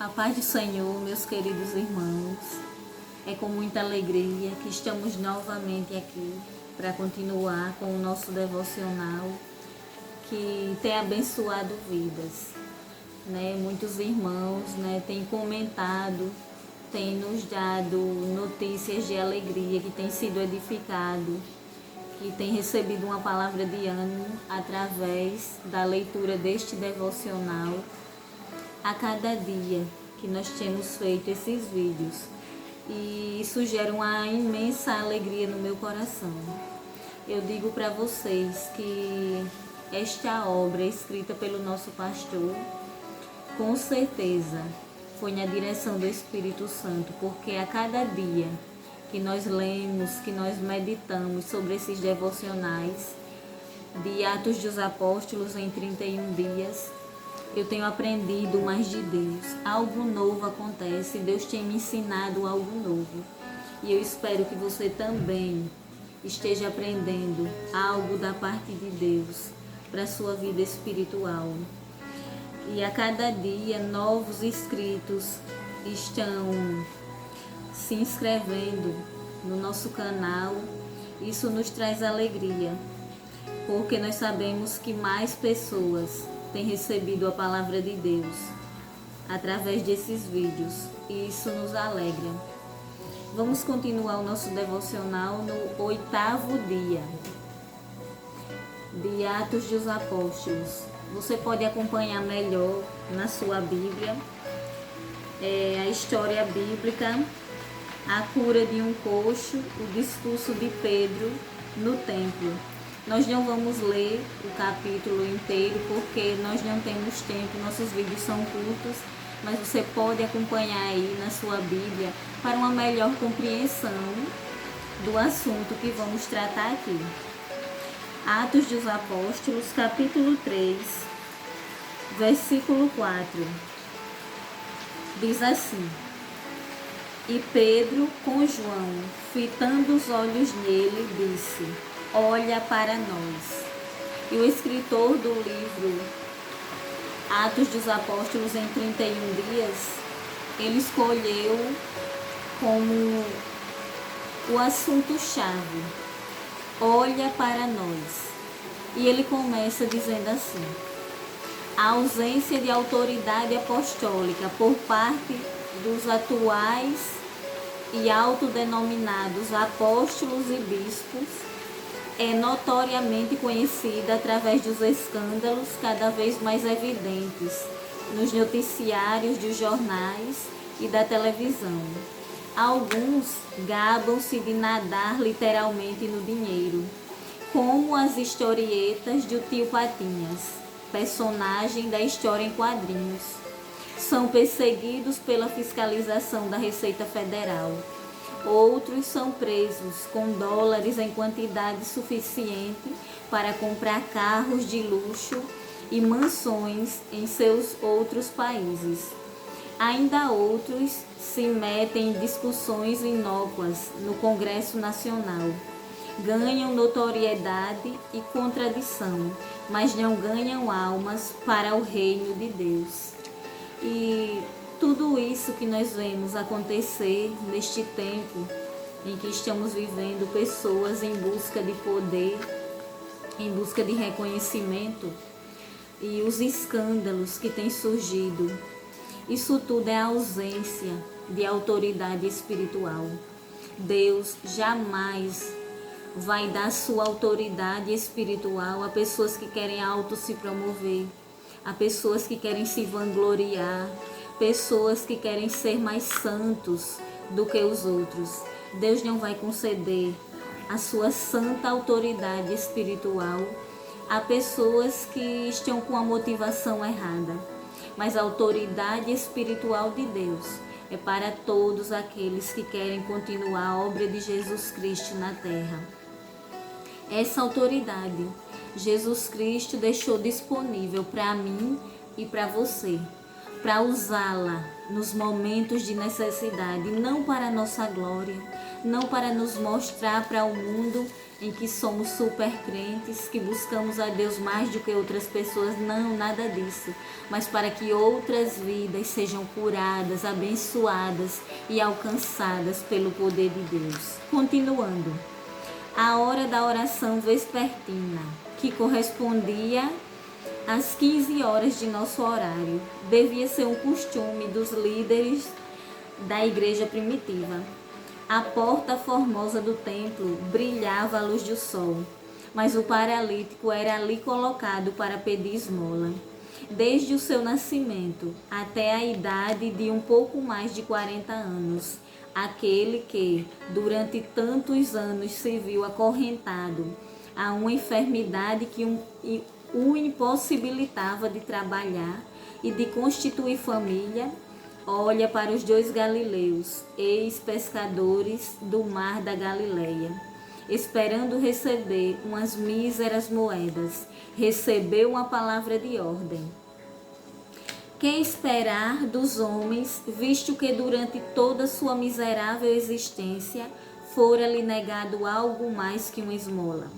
A paz do Senhor, meus queridos irmãos, é com muita alegria que estamos novamente aqui para continuar com o nosso devocional que tem abençoado vidas. Muitos irmãos têm comentado, têm nos dado notícias de alegria, que têm sido edificados, que têm recebido uma palavra de ânimo através da leitura deste devocional a cada dia que nós temos feito esses vídeos, e isso gera uma imensa alegria no meu coração. Eu digo para vocês que esta obra escrita pelo nosso pastor, com certeza foi na direção do Espírito Santo, porque a cada dia que nós lemos, que nós meditamos sobre esses devocionais de Atos dos Apóstolos em 31 dias, eu tenho aprendido mais de Deus. Algo novo acontece, Deus tem me ensinado algo novo. E eu espero que você também esteja aprendendo algo da parte de Deus para a sua vida espiritual. E a cada dia novos inscritos estão se inscrevendo no nosso canal. Isso nos traz alegria, porque nós sabemos que mais pessoas têm recebido a palavra de Deus através desses vídeos, e isso nos alegra. Vamos continuar o nosso devocional no 8º dia de Atos dos Apóstolos. Você pode acompanhar melhor na sua Bíblia a história bíblica, a cura de um coxo, o discurso de Pedro no templo. Nós não vamos ler o capítulo inteiro porque nós não temos tempo, nossos vídeos são curtos, mas você pode acompanhar aí na sua Bíblia para uma melhor compreensão do assunto que vamos tratar aqui. Atos dos Apóstolos, capítulo 3, versículo 4, diz assim: E Pedro, com João, fitando os olhos nele, disse: Olha para nós. E o escritor do livro Atos dos Apóstolos em 31 dias, ele escolheu como o assunto-chave: olha para nós. E ele começa dizendo assim: a ausência de autoridade apostólica por parte dos atuais e autodenominados apóstolos e bispos é notoriamente conhecida através dos escândalos cada vez mais evidentes nos noticiários dos jornais e da televisão. Alguns gabam-se de nadar literalmente no dinheiro, como as historietas do Tio Patinhas, personagem da história em quadrinhos. São perseguidos pela fiscalização da Receita Federal. Outros são presos com dólares em quantidade suficiente para comprar carros de luxo e mansões em seus outros países. Ainda outros se metem em discussões inócuas no Congresso Nacional. Ganham notoriedade e contradição, mas não ganham almas para o reino de Deus. E tudo isso que nós vemos acontecer neste tempo em que estamos vivendo, pessoas em busca de poder, em busca de reconhecimento, e os escândalos que têm surgido, isso tudo é a ausência de autoridade espiritual. Deus jamais vai dar sua autoridade espiritual a pessoas que querem auto se promover, a pessoas que querem se vangloriar, pessoas que querem ser mais santos do que os outros. Deus não vai conceder a sua santa autoridade espiritual a pessoas que estão com a motivação errada. Mas a autoridade espiritual de Deus é para todos aqueles que querem continuar a obra de Jesus Cristo na terra. Essa autoridade Jesus Cristo deixou disponível para mim e para você, para usá-la nos momentos de necessidade, não para a nossa glória, não para nos mostrar para o mundo em que somos super crentes, que buscamos a Deus mais do que outras pessoas. Não, nada disso. Mas para que outras vidas sejam curadas, abençoadas e alcançadas pelo poder de Deus. Continuando. A hora da oração vespertina, que correspondia às 15 horas de nosso horário, devia ser um costume dos líderes da igreja primitiva. A porta formosa do templo brilhava à luz do sol, mas o paralítico era ali colocado para pedir esmola. Desde o seu nascimento até a idade de um pouco mais de 40 anos, aquele que, durante tantos anos, se viu acorrentado a uma enfermidade que o impossibilitava de trabalhar e de constituir família, olha para os 2 galileus, ex-pescadores do mar da Galileia, esperando receber umas míseras moedas. Recebeu uma palavra de ordem. Que esperar dos homens, visto que durante toda sua miserável existência fora-lhe negado algo mais que uma esmola?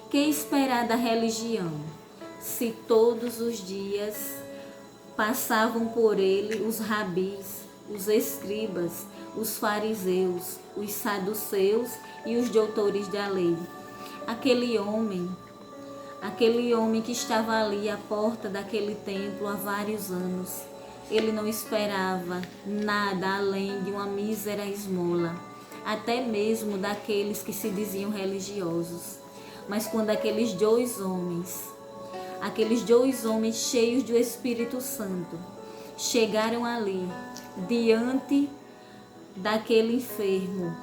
Que esperar da religião, se todos os dias passavam por ele os rabis, os escribas, os fariseus, os saduceus e os doutores da lei? Aquele homem que estava ali à porta daquele templo há vários anos, ele não esperava nada além de uma mísera esmola, até mesmo daqueles que se diziam religiosos. Mas quando aqueles dois homens cheios do Espírito Santo, chegaram ali, diante daquele enfermo,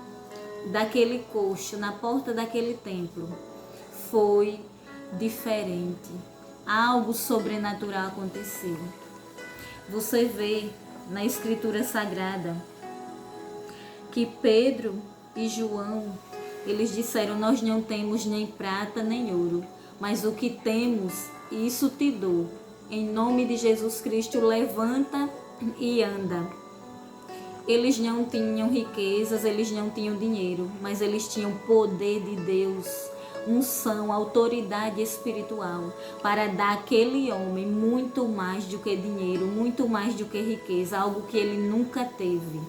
daquele coxo, na porta daquele templo, foi diferente. Algo sobrenatural aconteceu. Você vê na Escritura Sagrada que Pedro e João, eles disseram: nós não temos nem prata nem ouro, mas o que temos, isso te dou. Em nome de Jesus Cristo, levanta e anda. Eles não tinham riquezas, eles não tinham dinheiro, mas eles tinham poder de Deus, unção, autoridade espiritual para dar àquele homem muito mais do que dinheiro, muito mais do que riqueza, algo que ele nunca teve.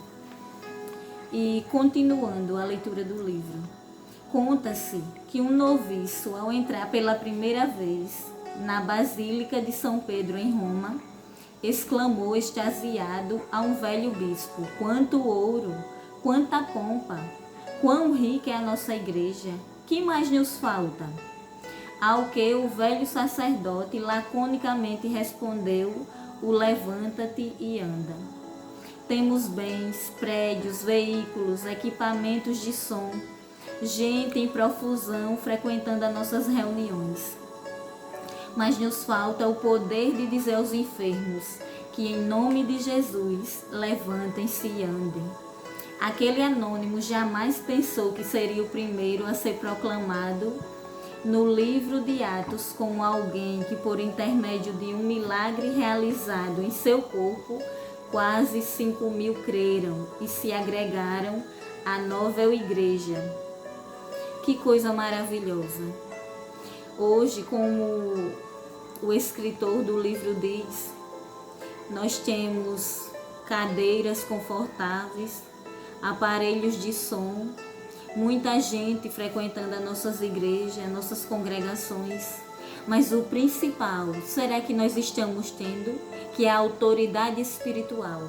E continuando a leitura do livro, conta-se que um noviço, ao entrar pela primeira vez na Basílica de São Pedro em Roma, exclamou extasiado a um velho bispo: quanto ouro, quanta pompa, quão rica é a nossa igreja! Que mais nos falta? Ao que o velho sacerdote laconicamente respondeu o levanta-te e anda. Temos bens, prédios, veículos, equipamentos de som, gente em profusão frequentando as nossas reuniões. Mas nos falta o poder de dizer aos enfermos que em nome de Jesus levantem-se e andem. Aquele anônimo jamais pensou que seria o primeiro a ser proclamado no livro de Atos como alguém que, por intermédio de um milagre realizado em seu corpo, quase 5.000 creram e se agregaram à nova igreja. Que coisa maravilhosa! Hoje, como o escritor do livro diz, nós temos cadeiras confortáveis, aparelhos de som, muita gente frequentando as nossas igrejas, as nossas congregações. Mas o principal, será que nós estamos tendo? Que é a autoridade espiritual,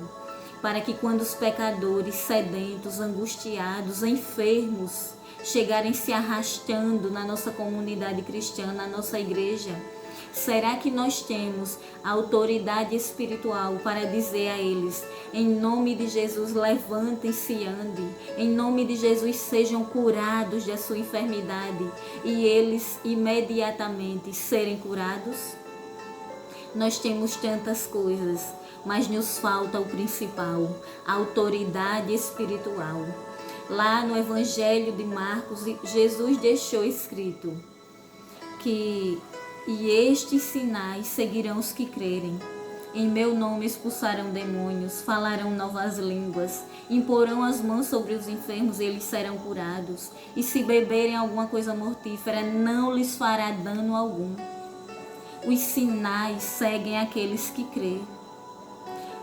para que quando os pecadores sedentos, angustiados, enfermos, chegarem se arrastando na nossa comunidade cristã, na nossa igreja, será que nós temos a autoridade espiritual para dizer a eles: em nome de Jesus, levantem-se e andem, em nome de Jesus, sejam curados da sua enfermidade, e eles imediatamente serem curados? Nós temos tantas coisas, mas nos falta o principal, a autoridade espiritual. Lá no Evangelho de Marcos, Jesus deixou escrito que: e estes sinais seguirão os que crerem. Em meu nome expulsarão demônios, falarão novas línguas, imporão as mãos sobre os enfermos e eles serão curados. E se beberem alguma coisa mortífera, não lhes fará dano algum. Os sinais seguem aqueles que crêem.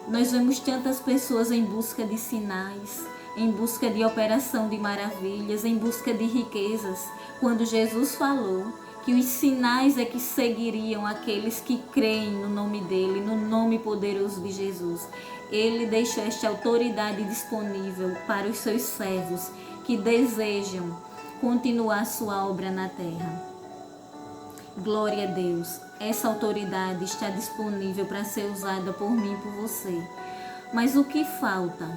Nós vemos tantas pessoas em busca de sinais, em busca de operação de maravilhas, em busca de riquezas, quando Jesus falou que os sinais é que seguiriam aqueles que creem no nome dele, no nome poderoso de Jesus. Ele deixou esta autoridade disponível para os seus servos que desejam continuar sua obra na terra. Glória a Deus, essa autoridade está disponível para ser usada por mim e por você. Mas o que falta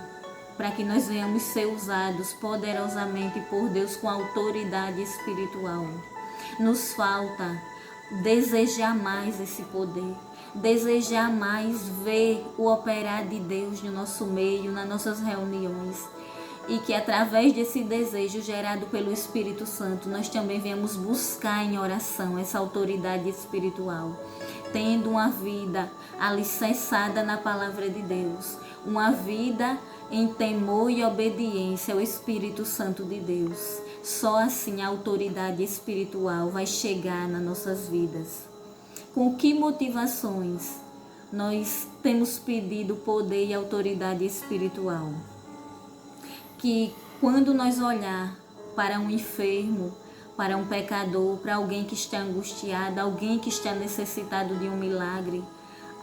para que nós venhamos ser usados poderosamente por Deus com autoridade espiritual? Nos falta desejar mais esse poder, desejar mais ver o operar de Deus no nosso meio, nas nossas reuniões. E que através desse desejo gerado pelo Espírito Santo, nós também venhamos buscar em oração essa autoridade espiritual, tendo uma vida alicerçada na palavra de Deus, uma vida em temor e obediência ao Espírito Santo de Deus. Só assim a autoridade espiritual vai chegar nas nossas vidas. Com que motivações nós temos pedido poder e autoridade espiritual? Que quando nós olhar para um enfermo, para um pecador, para alguém que está angustiado, alguém que está necessitado de um milagre,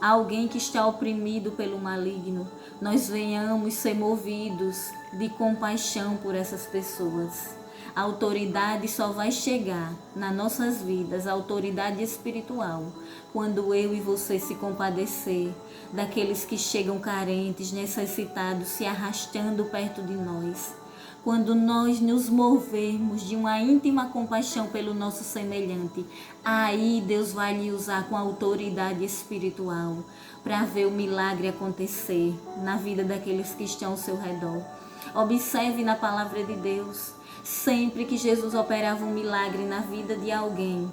alguém que está oprimido pelo maligno, nós venhamos ser movidos de compaixão por essas pessoas. A autoridade só vai chegar nas nossas vidas, a autoridade espiritual, quando eu e você se compadecer daqueles que chegam carentes, necessitados, se arrastando perto de nós. Quando nós nos movermos de uma íntima compaixão pelo nosso semelhante, aí Deus vai lhe usar com autoridade espiritual para ver o milagre acontecer na vida daqueles que estão ao seu redor. Observe na palavra de Deus, sempre que Jesus operava um milagre na vida de alguém,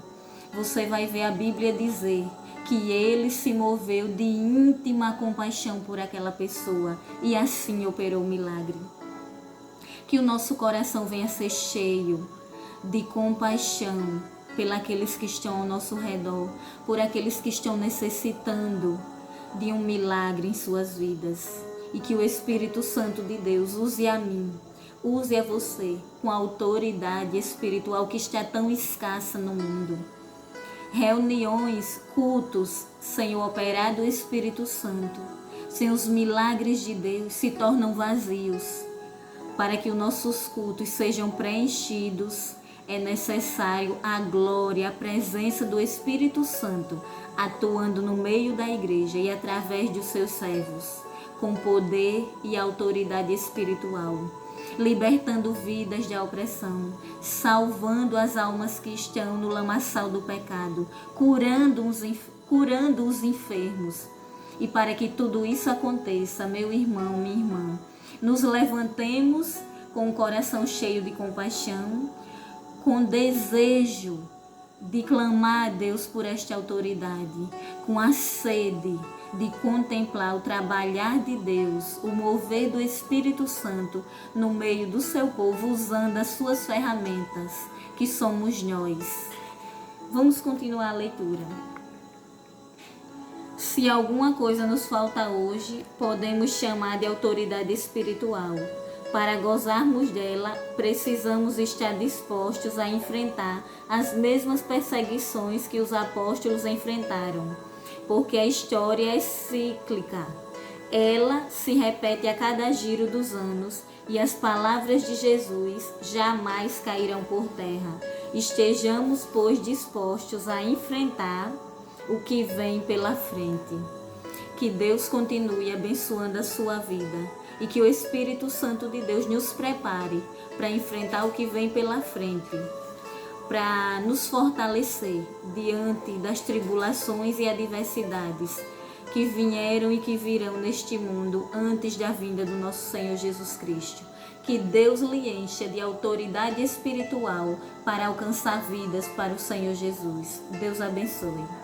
você vai ver a Bíblia dizer que ele se moveu de íntima compaixão por aquela pessoa e assim operou o milagre. Que o nosso coração venha ser cheio de compaixão pelos que estão ao nosso redor, por aqueles que estão necessitando de um milagre em suas vidas. E que o Espírito Santo de Deus use a mim, use a você com a autoridade espiritual que está tão escassa no mundo. Reuniões, cultos sem o operar do Espírito Santo, sem os milagres de Deus, se tornam vazios. Para que os nossos cultos sejam preenchidos, é necessário a glória, a presença do Espírito Santo atuando no meio da igreja e através dos seus servos, com poder e autoridade espiritual, libertando vidas da opressão, salvando as almas que estão no lamaçal do pecado, curando os enfermos. E para que tudo isso aconteça, meu irmão, minha irmã, nos levantemos com o coração cheio de compaixão, com desejo de clamar a Deus por esta autoridade, com a sede de contemplar o trabalhar de Deus, o mover do Espírito Santo no meio do seu povo, usando as suas ferramentas, que somos nós. Vamos continuar a leitura. Se alguma coisa nos falta hoje, podemos chamar de autoridade espiritual. Para gozarmos dela, precisamos estar dispostos a enfrentar as mesmas perseguições que os apóstolos enfrentaram, porque a história é cíclica. Ela se repete a cada giro dos anos e as palavras de Jesus jamais cairão por terra. Estejamos, pois, dispostos a enfrentar o que vem pela frente. Que Deus continue abençoando a sua vida e que o Espírito Santo de Deus nos prepare para enfrentar o que vem pela frente, para nos fortalecer diante das tribulações e adversidades que vieram e que virão neste mundo antes da vinda do nosso Senhor Jesus Cristo. Que Deus lhe encha de autoridade espiritual para alcançar vidas para o Senhor Jesus. Deus abençoe.